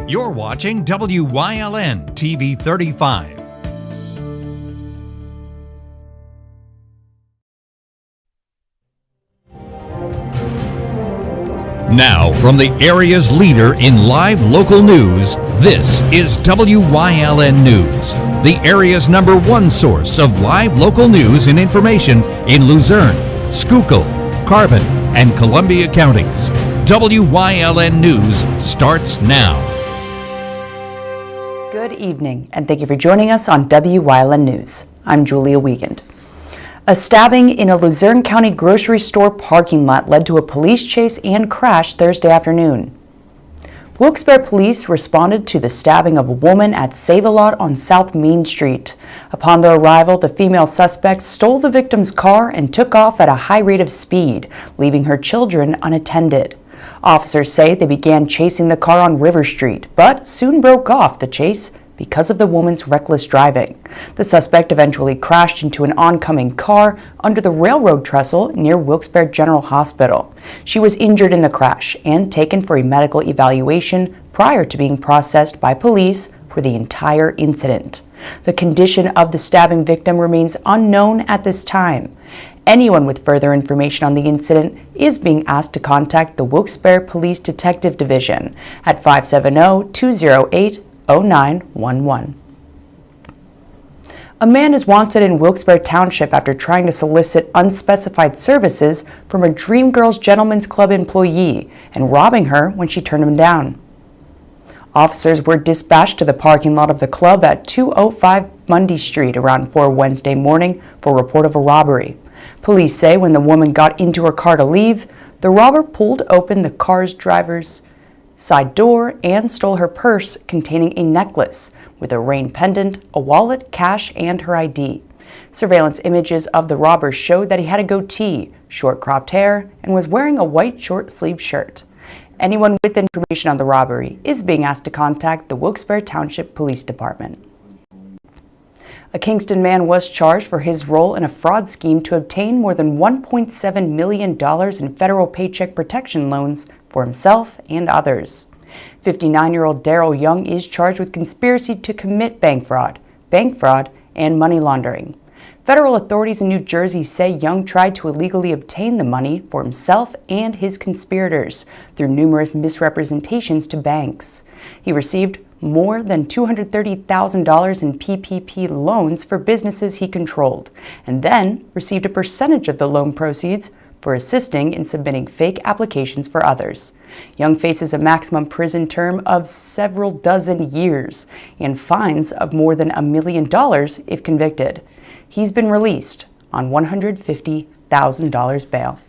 You're watching WYLN TV 35. Now, from the area's leader in live local news, this is WYLN News, the area's #1 source of live local news and information in Luzerne, Schuylkill, Carbon, and Columbia counties. WYLN News starts now. Good evening, and thank you for joining us on WYLN News. I'm Julia Wiegand. A stabbing in a Luzerne County grocery store parking lot led to a police chase and crash Thursday afternoon. Wilkes-Barre police responded to the stabbing of a woman at Save-A-Lot on South Main Street. Upon their arrival, the female suspect stole the victim's car and took off at a high rate of speed, leaving her children unattended. Officers say they began chasing the car on River Street, but soon broke off the chase because of the woman's reckless driving. The suspect eventually crashed into an oncoming car under the railroad trestle near Wilkes-Barre General Hospital. She was injured in the crash and taken for a medical evaluation prior to being processed by police for the entire incident. The condition of the stabbing victim remains unknown at this time. Anyone with further information on the incident is being asked to contact the Wilkes-Barre Police Detective Division at 570-208-0911. A man is wanted in Wilkes-Barre Township after trying to solicit unspecified services from a Dreamgirls Gentlemen's Club employee and robbing her when she turned him down. Officers were dispatched to the parking lot of the club at 205 Mundy Street around 4 Wednesday morning for a report of a robbery. Police say when the woman got into her car to leave, the robber pulled open the car's driver's side door and stole her purse containing a necklace with a rain pendant, a wallet, cash, and her ID. Surveillance images of the robber showed that he had a goatee, short cropped hair, and was wearing a white short-sleeved shirt. Anyone with information on the robbery is being asked to contact the Wilkes-Barre Township Police Department. A Kingston man was charged for his role in a fraud scheme to obtain more than $1.7 million in federal Paycheck protection loans for himself and others. 59-year-old Daryl Young is charged with conspiracy to commit bank fraud, and money laundering. Federal authorities in New Jersey say Young tried to illegally obtain the money for himself and his conspirators through numerous misrepresentations to banks. He received more than $230,000 in PPP loans for businesses he controlled, and then received a percentage of the loan proceeds for assisting in submitting fake applications for others. Young faces a maximum prison term of several dozen years and fines of more than $1 million if convicted. He's been released on $150,000 bail.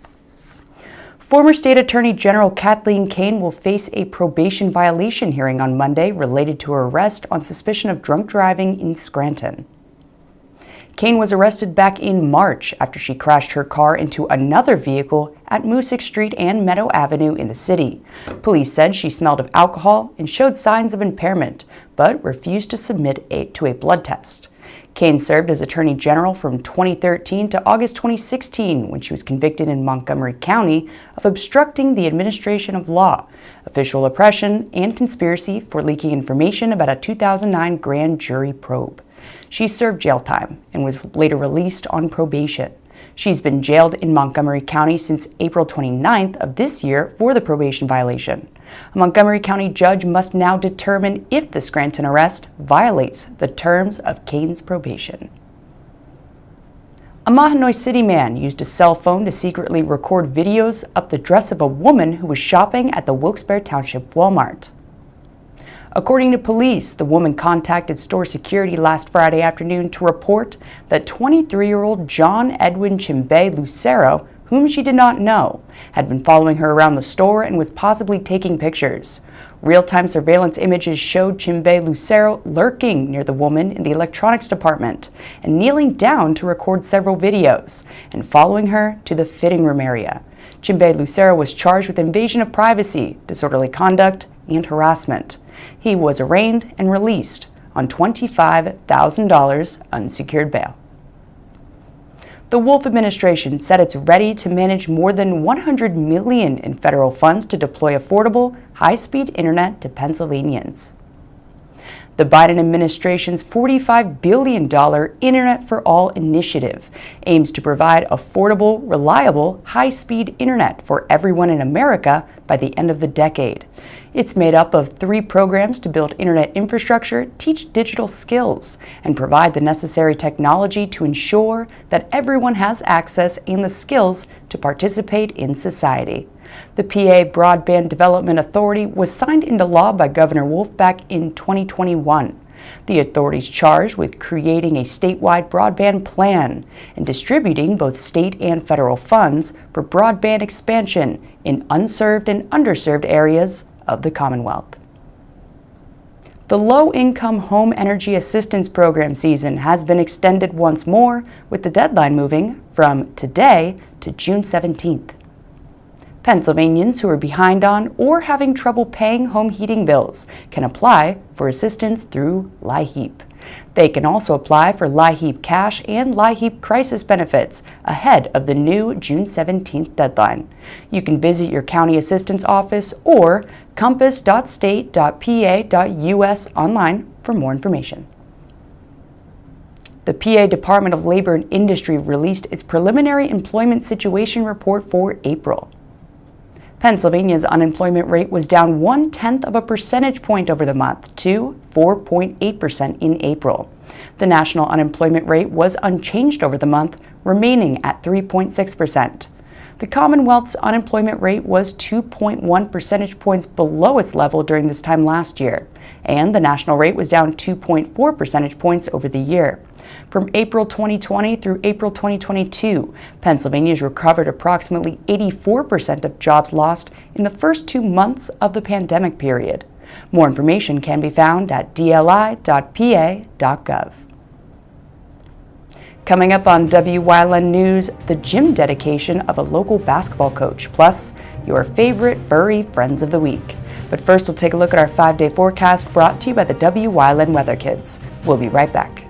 Former State Attorney General Kathleen Kane will face a probation violation hearing on Monday related to her arrest on suspicion of drunk driving in Scranton. Kane was arrested back in March after she crashed her car into another vehicle at Moosic Street and Meadow Avenue in the city. Police said she smelled of alcohol and showed signs of impairment, but refused to submit to a blood test. Kane served as Attorney General from 2013 to August 2016 when she was convicted in Montgomery County of obstructing the administration of law, official oppression, and conspiracy for leaking information about a 2009 grand jury probe. She served jail time and was later released on probation. She's been jailed in Montgomery County since April 29th of this year for the probation violation. A Montgomery County judge must now determine if the Scranton arrest violates the terms of Kane's probation. A Mahanoy City man used a cell phone to secretly record videos of the dress of a woman who was shopping at the Wilkes-Barre Township Walmart. According to police, the woman contacted store security last Friday afternoon to report that 23-year-old John Edwin Chimbe Lucero, whom she did not know, had been following her around the store and was possibly taking pictures. Real-time surveillance images showed Chimbe Lucero lurking near the woman in the electronics department and kneeling down to record several videos and following her to the fitting room area. Chimbe Lucero was charged with invasion of privacy, disorderly conduct, and harassment. He was arraigned and released on $25,000 unsecured bail. The Wolf administration said it's ready to manage more than $100 million in federal funds to deploy affordable, high-speed internet to Pennsylvanians. The Biden administration's $45 billion Internet for All initiative aims to provide affordable, reliable, high-speed internet for everyone in America by the end of the decade. It's made up of 3 programs to build internet infrastructure, teach digital skills, and provide the necessary technology to ensure that everyone has access and the skills to participate in society. The PA Broadband Development Authority was signed into law by Governor Wolf back in 2021. The authority's charged with creating a statewide broadband plan and distributing both state and federal funds for broadband expansion in unserved and underserved areas of the Commonwealth. The Low-Income Home Energy Assistance Program season has been extended once more, with the deadline moving from today to June 17th. Pennsylvanians who are behind on or having trouble paying home heating bills can apply for assistance through LIHEAP. They can also apply for LIHEAP cash and LIHEAP crisis benefits ahead of the new June 17th deadline. You can visit your county assistance office or compass.state.pa.us online for more information. The PA Department of Labor and Industry released its preliminary employment situation report for April. Pennsylvania's unemployment rate was down 0.1 of a percentage point over the month to 4.8% in April. The national unemployment rate was unchanged over the month, remaining at 3.6%. The Commonwealth's unemployment rate was 2.1 percentage points below its level during this time last year, and the national rate was down 2.4 percentage points over the year. From April 2020 through April 2022, Pennsylvania's recovered approximately 84% of jobs lost in the first 2 months of the pandemic period. More information can be found at dli.pa.gov. Coming up on WYLN News, the gym dedication of a local basketball coach, plus your favorite furry friends of the week. But first, we'll take a look at our 5-day forecast brought to you by the WYLN Weather Kids. We'll be right back.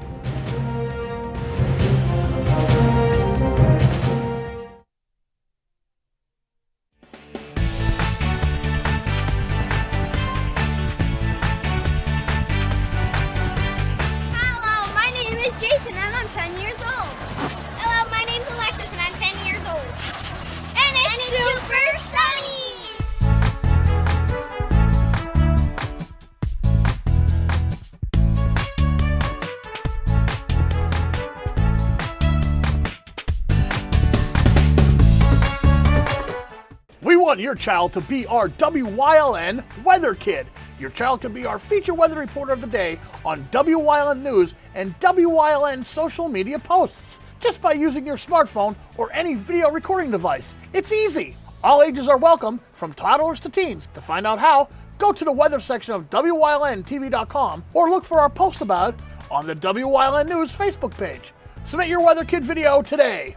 We want your child to be our WYLN Weather Kid. Your child can be our feature weather reporter of the day on WYLN News and WYLN social media posts just by using your smartphone or any video recording device. It's easy. All ages are welcome, from toddlers to teens. To find out how, go to the weather section of WYLNTV.com or look for our post about it on the WYLN News Facebook page. Submit your Weather Kid video today.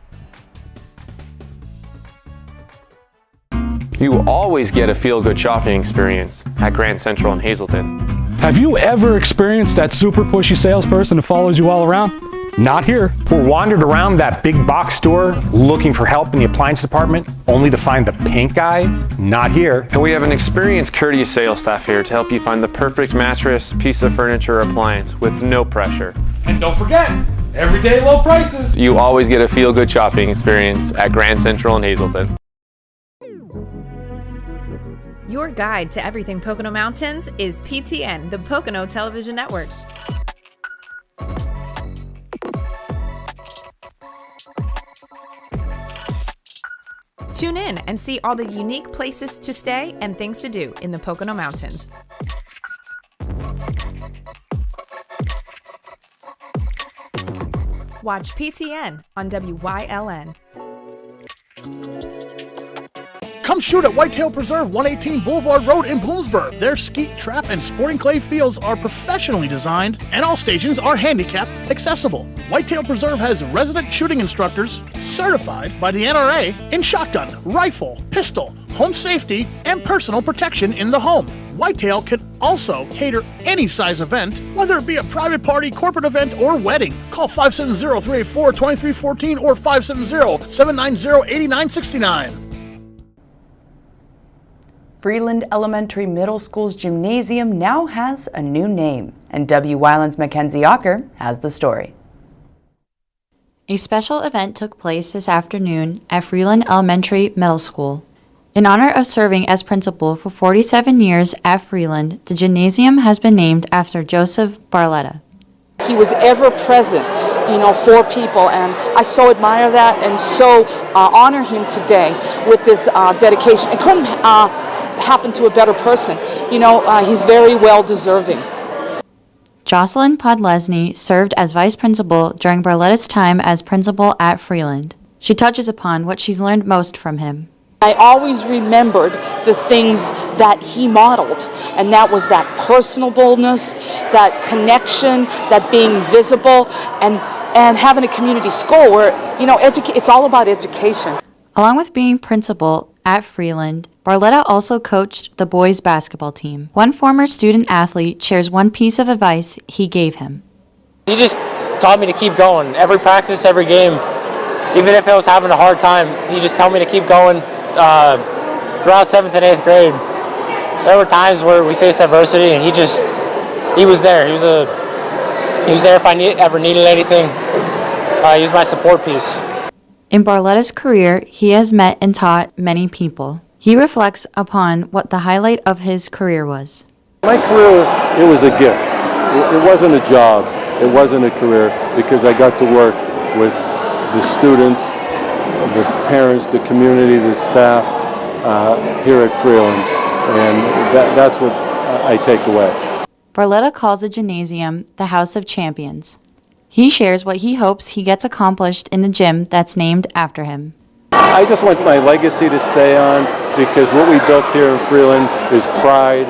You always get a feel-good shopping experience at Grand Central in Hazleton. Have you ever experienced that super pushy salesperson who follows you all around? Not here. Or wandered around that big box store looking for help in the appliance department, only to find the pink guy? Not here. And we have an experienced, courteous sales staff here to help you find the perfect mattress, piece of furniture, or appliance with no pressure. And don't forget, everyday low prices. You always get a feel-good shopping experience at Grand Central in Hazleton. Your guide to everything Pocono Mountains is PTN, the Pocono Television Network. Tune in and see all the unique places to stay and things to do in the Pocono Mountains. Watch PTN on WYLN. Come shoot at Whitetail Preserve, 118 Boulevard Road in Bloomsburg. Their skeet, trap, and sporting clay fields are professionally designed, and all stations are handicap accessible. Whitetail Preserve has resident shooting instructors certified by the NRA in shotgun, rifle, pistol, home safety, and personal protection in the home. Whitetail can also cater any size event, whether it be a private party, corporate event, or wedding. Call 570-384-2314 or 570-790-8969. Freeland Elementary Middle School's gymnasium now has a new name, and Wyln's Mackenzie Ocker has the story. A special event took place this afternoon at Freeland Elementary Middle School. In honor of serving as principal for 47 years at Freeland, the gymnasium has been named after Joseph Barletta. He was ever present, for people, and I so admire that and so honor him today with this dedication. It couldn't happen to a better person. He's very well deserving. Jocelyn Podlesny served as vice principal during Barletta's time as principal at Freeland. She touches upon what she's learned most from him. I always remembered the things that he modeled, and that was that personal boldness, that connection, that being visible, and having a community school where, it's all about education. Along with being principal at Freeland, Barletta also coached the boys' basketball team. One former student athlete shares one piece of advice he gave him. He just taught me to keep going. Every practice, every game, even if I was having a hard time, he just told me to keep going. Throughout 7th and 8th grade, there were times where we faced adversity, and he was there. He was there if I ever needed anything. He was my support piece. In Barletta's career, he has met and taught many people. He reflects upon what the highlight of his career was. My career, it was a gift. It wasn't a job. It wasn't a career, because I got to work with the students, the parents, the community, the staff here at Freeland, and that's what I take away. Barletta calls the gymnasium the House of Champions. He shares what he hopes he gets accomplished in the gym that's named after him. I just want my legacy to stay on, because what we built here in Freeland is pride,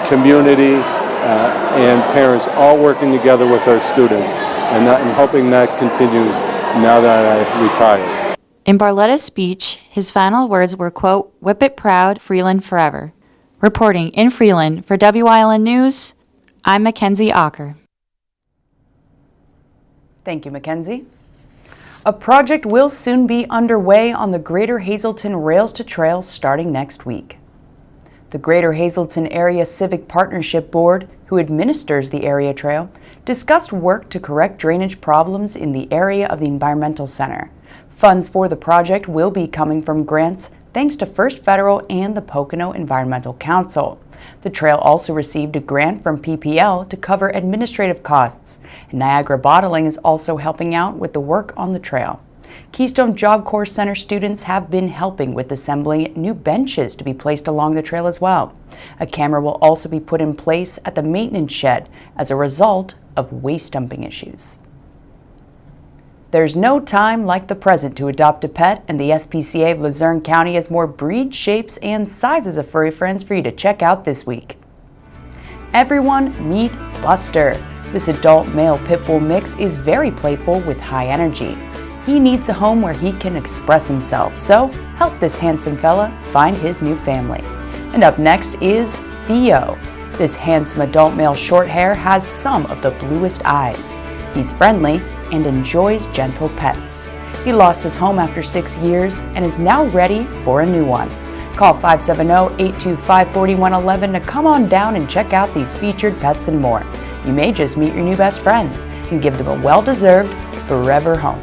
community, and parents all working together with our students, and I'm hoping that continues now that I've retired. In Barletta's speech, his final words were, quote, "Whip it proud, Freeland forever." Reporting in Freeland for Wyln News, I'm Mackenzie Ocker. Thank you, Mackenzie. A project will soon be underway on the Greater Hazleton Rails to Trails starting next week. The Greater Hazleton Area Civic Partnership Board, who administers the area trail, discussed work to correct drainage problems in the area of the Environmental Center. Funds for the project will be coming from grants thanks to First Federal and the Pocono Environmental Council. The trail also received a grant from PPL to cover administrative costs, and Niagara Bottling is also helping out with the work on the trail. Keystone Job Corps Center students have been helping with assembling new benches to be placed along the trail as well. A camera will also be put in place at the maintenance shed as a result of waste dumping issues. There's no time like the present to adopt a pet, and the SPCA of Luzerne County has more breeds, shapes, and sizes of furry friends for you to check out this week. Everyone meet Buster. This adult male Pitbull mix is very playful with high energy. He needs a home where he can express himself, so help this handsome fella find his new family. And up next is Theo. This handsome adult male short hair has some of the bluest eyes. He's friendly and enjoys gentle pets. He lost his home after 6 years and is now ready for a new one. Call 570-825-4111 to come on down and check out these featured pets and more. You may just meet your new best friend and give them a well-deserved forever home.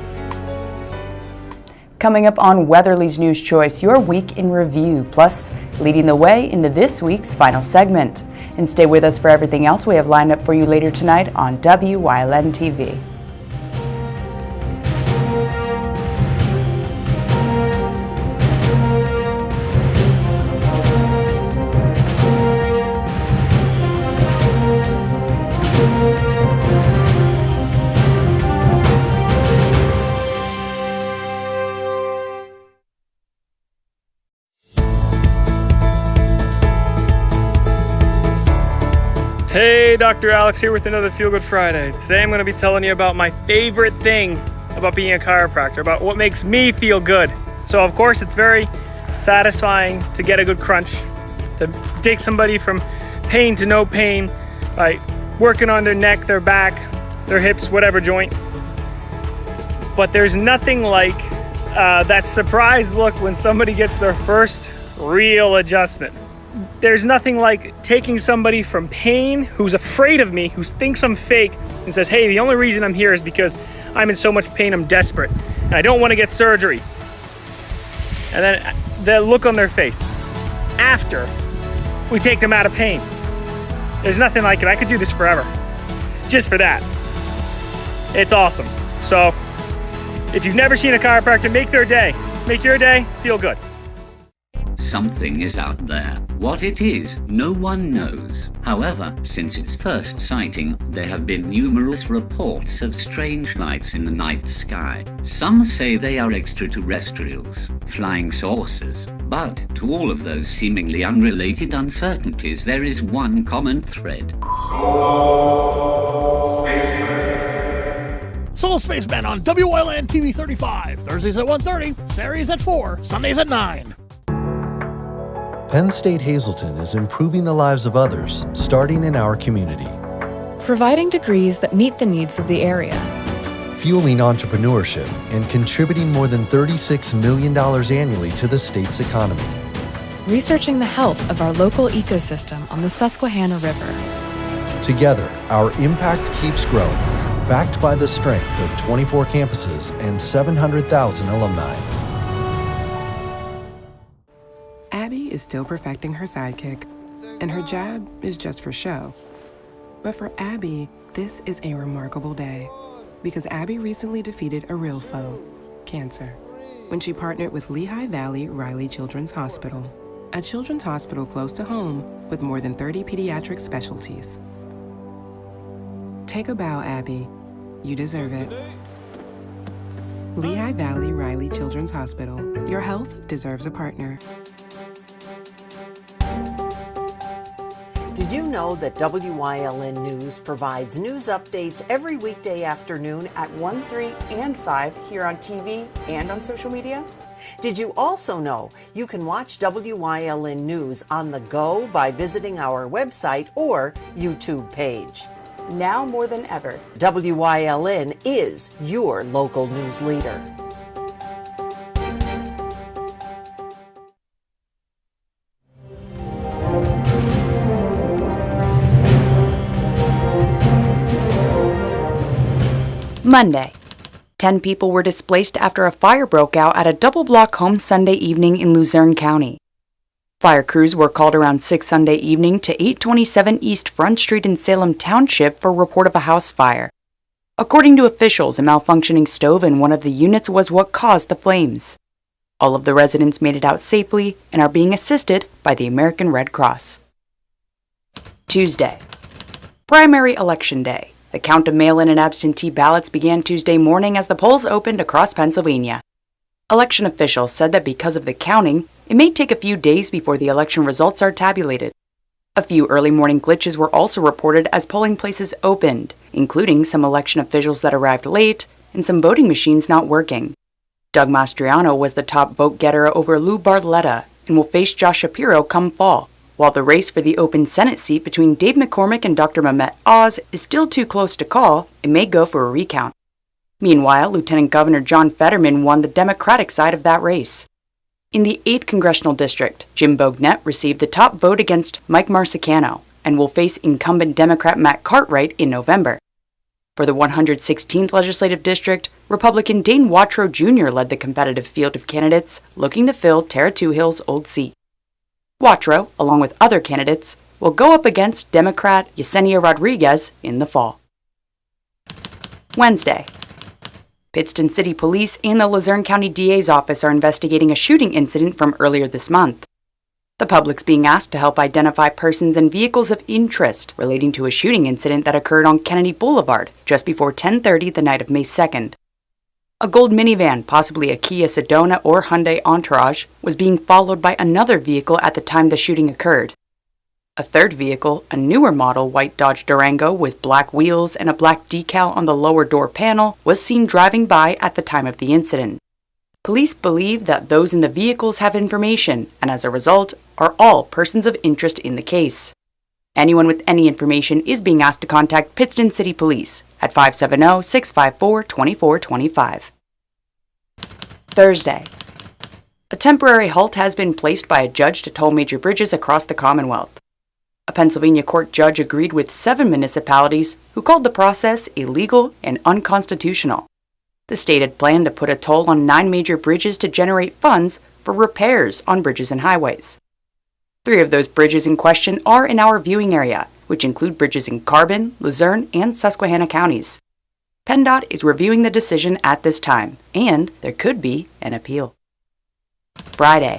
Coming up on Weatherly's News Choice, your week in review, plus leading the way into this week's final segment. And stay with us for everything else we have lined up for you later tonight on Wyln TV. Hey, Dr. Alex here with another Feel Good Friday. Today I'm going to be telling you about my favorite thing about being a chiropractor, about what makes me feel good. So of course it's very satisfying to get a good crunch, to take somebody from pain to no pain by working on their neck, their back, their hips, whatever joint. But there's nothing like that surprise look when somebody gets their first real adjustment. There's nothing like taking somebody from pain who's afraid of me, who thinks I'm fake, and says, hey, the only reason I'm here is because I'm in so much pain, I'm desperate, and I don't want to get surgery. And then the look on their face after we take them out of pain. There's nothing like it. I could do this forever. Just for that. It's awesome. So, if you've never seen a chiropractor, make their day. Make your day feel good. Something is out there. What it is, no one knows. However, since its first sighting, there have been numerous reports of strange lights in the night sky. Some say they are extraterrestrials, flying saucers. But to all of those seemingly unrelated uncertainties, there is one common thread. Solo Spaceman on Wyln TV 35. Thursdays at 1:30, Saturdays at 4, Sundays at 9. Penn State Hazleton is improving the lives of others, starting in our community. Providing degrees that meet the needs of the area. Fueling entrepreneurship and contributing more than $36 million annually to the state's economy. Researching the health of our local ecosystem on the Susquehanna River. Together, our impact keeps growing, backed by the strength of 24 campuses and 700,000 alumni. Abby is still perfecting her sidekick, and her jab is just for show. But for Abby, this is a remarkable day, because Abby recently defeated a real foe, cancer, when she partnered with Lehigh Valley Riley Children's Hospital, a children's hospital close to home with more than 30 pediatric specialties. Take a bow, Abby. You deserve it. Lehigh Valley Riley Children's Hospital. Your health deserves a partner. Did you know that WYLN News provides news updates every weekday afternoon At 1, 3, and 5 here on TV and on social media? Did you also know you can watch WYLN News on the go by visiting our website or YouTube page? Now more than ever, WYLN is your local news leader. Monday. 10 people were displaced after a fire broke out at a double-block home Sunday evening in Luzerne County. Fire crews were called around 6 Sunday evening to 827 East Front Street in Salem Township for report of a house fire. According to officials, a malfunctioning stove in one of the units was what caused the flames. All of the residents made it out safely and are being assisted by the American Red Cross. Tuesday. Primary Election Day. The count of mail-in and absentee ballots began Tuesday morning as the polls opened across Pennsylvania. Election officials said that because of the counting, it may take a few days before the election results are tabulated. A few early morning glitches were also reported as polling places opened, including some election officials that arrived late and some voting machines not working. Doug Mastriano was the top vote-getter over Lou Barletta and will face Josh Shapiro come fall, while the race for the open Senate seat between Dave McCormick and Dr. Mehmet Oz is still too close to call. It may go for a recount. Meanwhile, Lieutenant Governor John Fetterman won the Democratic side of that race. In the 8th Congressional District, Jim Bognett received the top vote against Mike Marsicano and will face incumbent Democrat Matt Cartwright in November. For the 116th Legislative District, Republican Dane Watrow Jr. led the competitive field of candidates looking to fill Tara Toohill's old seat. Watrow, along with other candidates, will go up against Democrat Yesenia Rodriguez in the fall. Wednesday. Pittston City Police and the Luzerne County DA's office are investigating a shooting incident from earlier this month. The public's being asked to help identify persons and vehicles of interest relating to a shooting incident that occurred on Kennedy Boulevard just before 10:30 the night of May 2nd. A gold minivan, possibly a Kia Sedona or Hyundai Entourage, was being followed by another vehicle at the time the shooting occurred. A third vehicle, a newer model white Dodge Durango with black wheels and a black decal on the lower door panel, was seen driving by at the time of the incident. Police believe that those in the vehicles have information and, as a result, are all persons of interest in the case. Anyone with any information is being asked to contact Pittston City Police at 570-654-2425. Thursday. A temporary halt has been placed by a judge to toll major bridges across the Commonwealth. A Pennsylvania court judge agreed with 7 municipalities who called the process illegal and unconstitutional. The state had planned to put a toll on 9 major bridges to generate funds for repairs on bridges and highways. 3 of those bridges in question are in our viewing area, which include bridges in Carbon, Luzerne, and Susquehanna counties. PennDOT is reviewing the decision at this time, and there could be an appeal. Friday.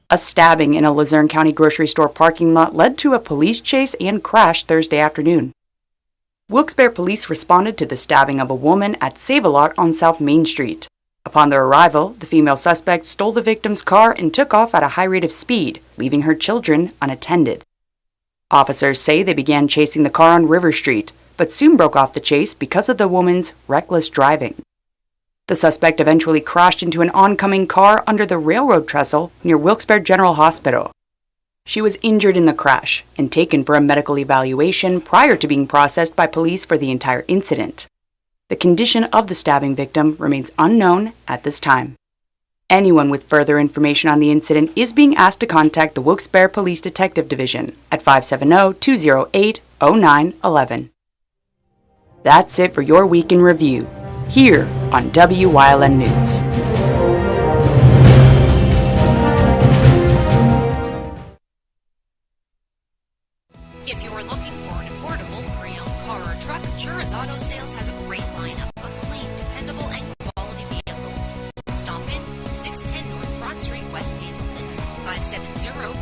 A stabbing in a Luzerne County grocery store parking lot led to a police chase and crash Thursday afternoon. Wilkes-Barre police responded to the stabbing of a woman at Save-A-Lot on South Main Street. Upon their arrival, the female suspect stole the victim's car and took off at a high rate of speed, leaving her children unattended. Officers say they began chasing the car on River Street, but soon broke off the chase because of the woman's reckless driving. The suspect eventually crashed into an oncoming car under the railroad trestle near Wilkes-Barre General Hospital. She was injured in the crash and taken for a medical evaluation prior to being processed by police for the entire incident. The condition of the stabbing victim remains unknown at this time. Anyone with further information on the incident is being asked to contact the Wilkes-Barre Police Detective Division at 570-208-0911. That's it for your week in review, here on Wyln News. If you're looking for an affordable pre-owned car or truck, Chura's Auto Sales has a great lineup of clean, dependable, and quality vehicles. Stop in 610 North Broad Street, West Hazleton, 570-454-7229.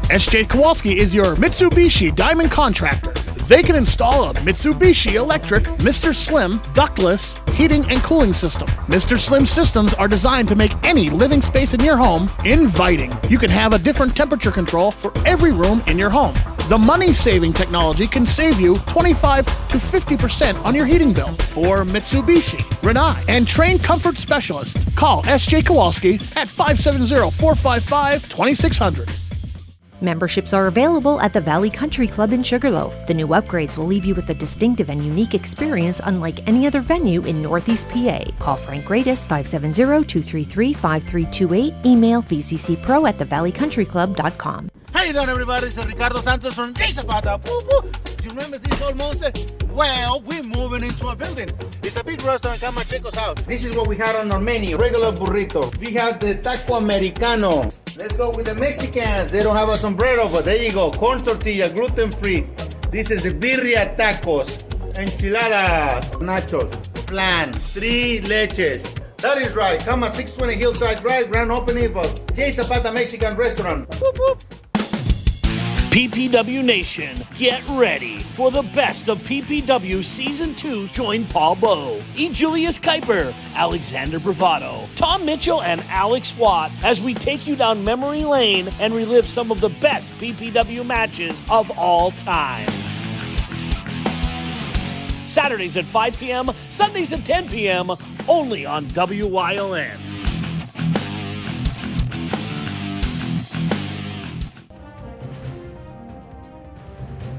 SJ Kowalski is your Mitsubishi Diamond Contractor. They can install a Mitsubishi electric Mr. Slim ductless heating and cooling system. Mr. Slim systems are designed to make any living space in your home inviting. You can have a different temperature control for every room in your home. The money-saving technology can save you 25 to 50% on your heating bill. For Mitsubishi, Renai, and trained comfort specialists, call SJ Kowalski at 570-455-2600. Memberships are available at the Valley Country Club in Sugarloaf. The new upgrades will leave you with a distinctive and unique experience unlike any other venue in Northeast PA. Call Frank Gradis 570-233-5328. Email vccpro@thevalleycountryclub.com. How you doing, everybody? This is Ricardo Santos from Jay Zapata. You remember this old monster? Well, we're moving into a building. It's a big restaurant. Come and check us out. This is what we had on our menu. Regular burrito. We have the taco americano. Let's go with the Mexicans. They don't have a sombrero, but there you go. Corn tortilla, gluten-free. This is the birria tacos, enchiladas, nachos, flan, 3 leches. That is right. Come at 620 Hillside Drive, grand opening for Jay Zapata Mexican Restaurant. Whoop, whoop. PPW Nation, get ready for the best of PPW Season 2. Join Paul Bowe, E. Julius Kuiper, Alexander Bravado, Tom Mitchell, and Alex Watt as we take you down memory lane and relive some of the best PPW matches of all time. Saturdays at 5 p.m., Sundays at 10 p.m., only on WYLN.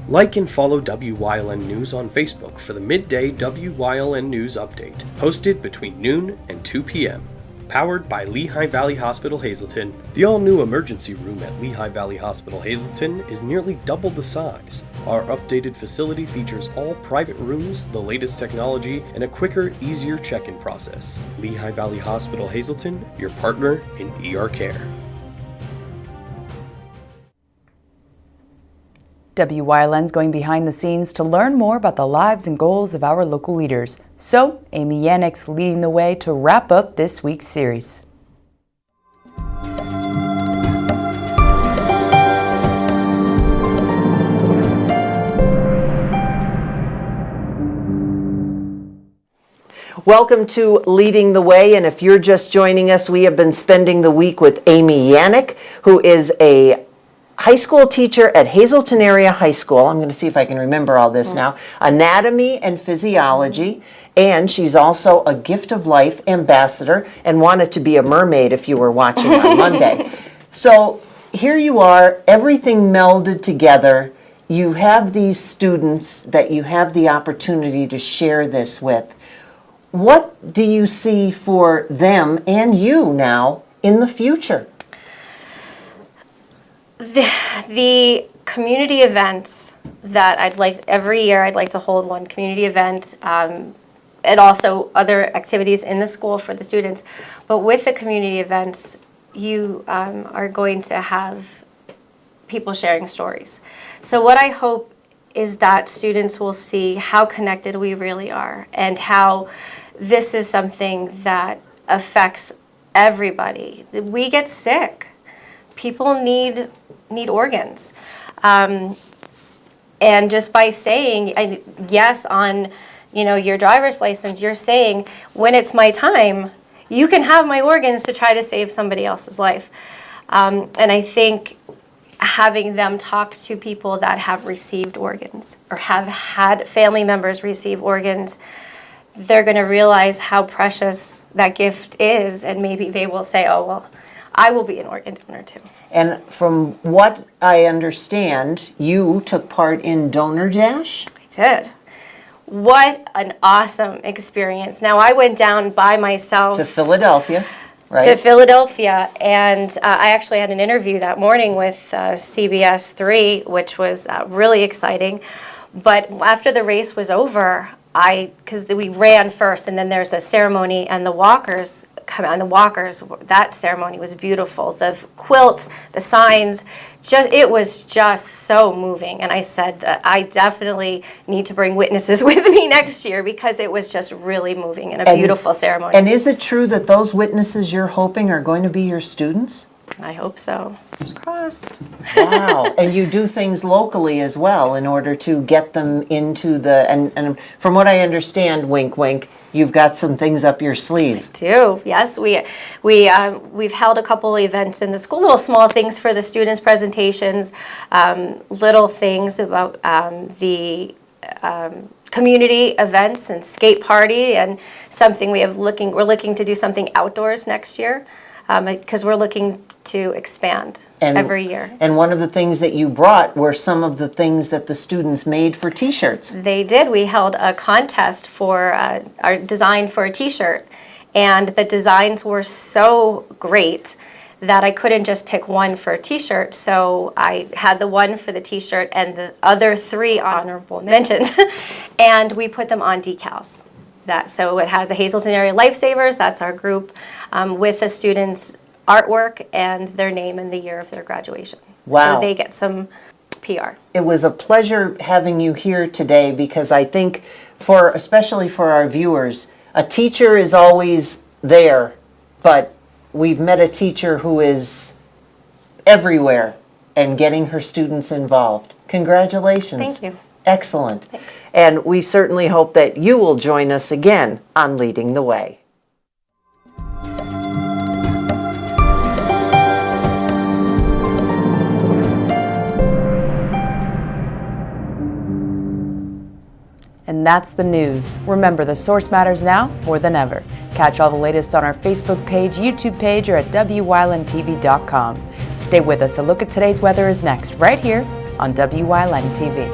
Like and follow WYLN News on Facebook for the midday WYLN News update, posted between noon and 2 p.m. Powered by Lehigh Valley Hospital Hazleton, the all-new emergency room at Lehigh Valley Hospital Hazleton is nearly double the size. Our updated facility features all private rooms, the latest technology, and a quicker, easier check-in process. Lehigh Valley Hospital Hazleton, your partner in ER care. WYLN's going behind the scenes to learn more about the lives and goals of our local leaders. So, Amy Yannick's leading the way to wrap up this week's series. Welcome to Leading the Way, and if you're just joining us, we have been spending the week with Amy Yannick, who is a high school teacher at Hazleton Area High School. I'm going to see if I can remember all this now. Anatomy and physiology. And she's also a Gift of Life ambassador and wanted to be a mermaid if you were watching on Monday. So here you are, everything melded together. You have these students that you have the opportunity to share this with. What do you see for them and you now in the future? The community events that every year I'd like to hold one community event, and also other activities in the school for the students. But with the community events, you are going to have people sharing stories. So what I hope is that students will see how connected we really are and how this is something that affects everybody. We get sick. People need organs. And just by saying yes on your driver's license, you're saying, when it's my time, you can have my organs to try to save somebody else's life. And I think having them talk to people that have received organs or have had family members receive organs, they're going to realize how precious that gift is, and maybe they will say, oh, well, I will be an organ donor too. And from what I understand, you took part in Donor Dash? I did. What an awesome experience. Now, I went down by myself to Philadelphia, right? To Philadelphia, and I actually had an interview that morning with CBS 3, which was really exciting. But after the race was over, because we ran first, and then there's a ceremony, and the walkers come out, and the walkers, that ceremony was beautiful. The quilts, the signs, it was just so moving. And I said that I definitely need to bring witnesses with me next year because it was just really moving and a beautiful ceremony. And is it true that those witnesses you're hoping are going to be your students? I hope so. Fingers crossed. Wow. And you do things locally as well in order to get them into and from what I understand, wink, wink, you've got some things up your sleeve. I do. Yes, we've held a couple events in the school, little small things for the students' presentations, little things about the community events and skate party, and something we're looking to do something outdoors next year, because we're looking to expand every year. And one of the things that you brought were some of the things that the students made for t-shirts. They did. We held a contest for our design for a t-shirt, and the designs were so great that I couldn't just pick one for a t-shirt. So I had the one for the t-shirt and the other 3 honorable mentions, and we put them on decals. So it has the Hazleton Area Lifesavers, that's our group, with the students' artwork and their name and the year of their graduation. Wow. So they get some PR. It was a pleasure having you here today, because I think especially for our viewers, a teacher is always there, but we've met a teacher who is everywhere and getting her students involved. Congratulations. Thank you. Excellent. Thanks. And we certainly hope that you will join us again on Leading the Way. And that's the news. Remember, the source matters now more than ever. Catch all the latest on our Facebook page, YouTube page, or at WYLNTV.com. Stay with us. A look at today's weather is next, right here on WYLN TV.